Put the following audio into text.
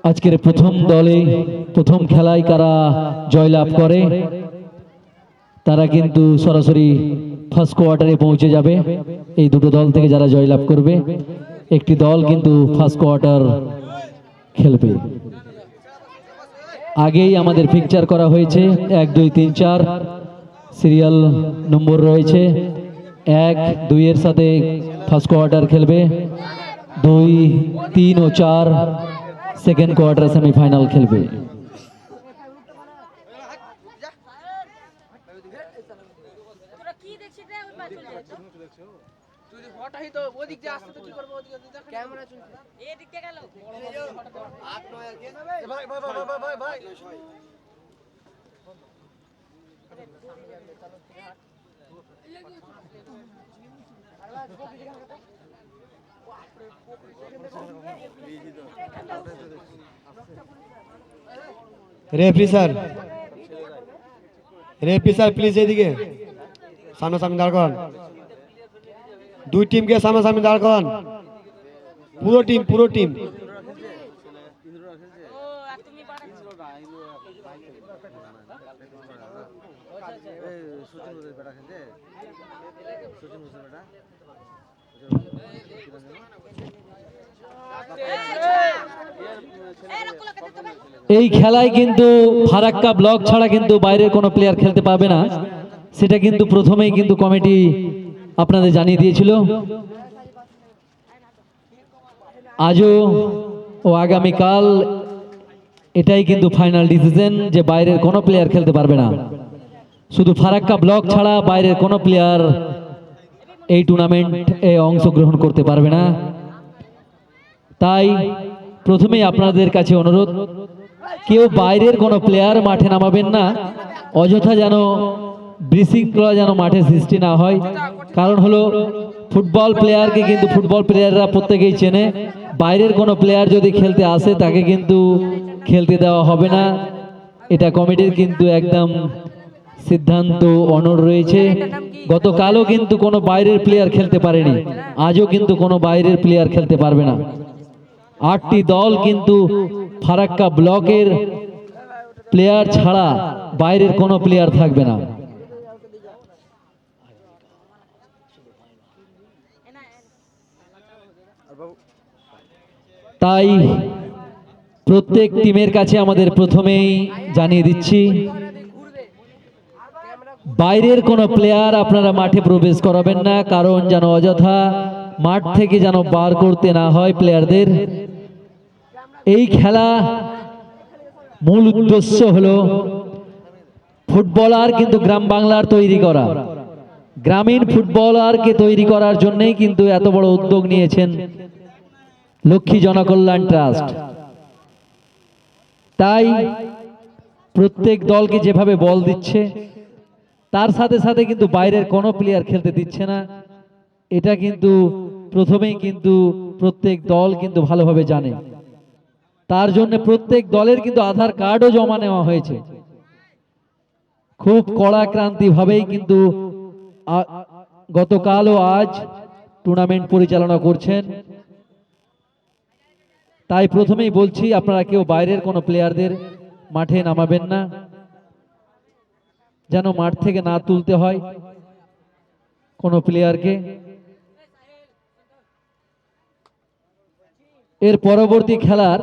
আজকের প্রথম দলে প্রথম খেলায় কারা জয়লাভ করে তারা কিন্তু সরাসরি ফার্স্ট কোয়ার্টারে পৌঁছে যাবে। এই দুটো দল থেকে যারা জয়লাভ করবে একটি দল কিন্তু ফার্স্ট কোয়ার্টার খেলবে। আগেই আমাদের পিকচার করা হয়েছে 1 2 3 4 সিরিয়াল নম্বর রয়েছে। 1 2 এর সাথে ফার্স্ট কোয়ার্টার খেলবে, 2 3 ও 4 সেকেন্ড কোয়ার্টার সেমিফাইনাল খেলবে। रेफरी सर प्लीज এদিকে সামনাসামনি দাঁড় করান। দুই টিমকে সামনাসামনি দাঁড় করান। পুরো টিম এই খেলায় কিন্তু ফারাক্কা ব্লক ছাড়া কিন্তু বাইরের কোনো প্লেয়ার খেলতে পারবে না, সেটা কিন্তু প্রথমেই কিন্তু কমিটি আপনাদের জানিয়ে দিয়েছিল। আজও ও আগামীকাল এটাই কিন্তু ফাইনাল ডিসিশন যে বাইরের কোনো প্লেয়ার খেলতে পারবে না। শুধু ফারাক্কা ব্লক ছাড়া বাইরের কোনো প্লেয়ার এই টুর্নামেন্টে অংশগ্রহণ করতে পারবে না। তাই প্রথমেই আপনাদের কাছে অনুরোধ, কেউ বাইরের কোনো প্লেয়ার মাঠে নামাবেন না, অযথা যেন বিশৃঙ্খলা যেন মাঠে সৃষ্টি না হয়। কারণ হলো ফুটবল প্লেয়ারকে কিন্তু ফুটবল প্লেয়াররা প্রত্যেকেই চেনে, বাইরের কোনো প্লেয়ার যদি খেলতে আসে তাকে কিন্তু খেলতে দেওয়া হবে না। এটা কমিটির কিন্তু একদম সিদ্ধান্ত অনড় রয়েছে। গতকালও কিন্তু কোনো বাইরের প্লেয়ার খেলতে পারেনি, আজও কিন্তু কোনো বাইরের প্লেয়ার খেলতে পারবে না। 8টি দল কিন্তু ফারাক্কা ব্লকের প্লেয়ার ছাড়া বাইরের কোনো প্লেয়ার থাকবে না। তাই প্রত্যেক টিমের কাছে আমাদের প্রথমেই জানিয়ে দিচ্ছি, বাইরের কোনো প্লেয়ার আপনারা মাঠে প্রবেশ করাবেন না, কারণ যেন অযথা মাঠ থেকে যেন বার করতে না হয় প্লেয়ারদের। এই খেলা মূল উদ্দেশ্য হলো ফুটবলার কিন্তু গ্রাম বাংলার তৈরি করা, গ্রামীণ ফুটবলারকে তৈরি করার জন্যই কিন্তু এত বড় উদ্যোগ নিয়েছেন লক্ষ্মী জনকল্যাণ ট্রাস্ট। তাই প্রত্যেক দলকে যেভাবে বল দিচ্ছে তার সাথে সাথে কিন্তু বাইরের কোনো প্লেয়ার খেলতে দিচ্ছে না। এটা কিন্তু প্রথমেই কিন্তু প্রত্যেক দল কিন্তু ভালোভাবে জানে। তার জন্য প্রত্যেক দলের কিন্তু আধার কার্ডও জমা নেওয়া হয়েছে। খুব কড়াক্রান্তি ভাবেই কিন্তু গতকাল ও আজ টুর্নামেন্ট পরিচালনা করছেন। তাই প্রথমেই বলছি, আপনারা কেউ বাইরের কোনো প্লেয়ারদের মাঠে নামাবেন না, যেন মাঠ থেকে না তুলতে হয় কোনো প্লেয়ারকে। এর পরবর্তী খেলার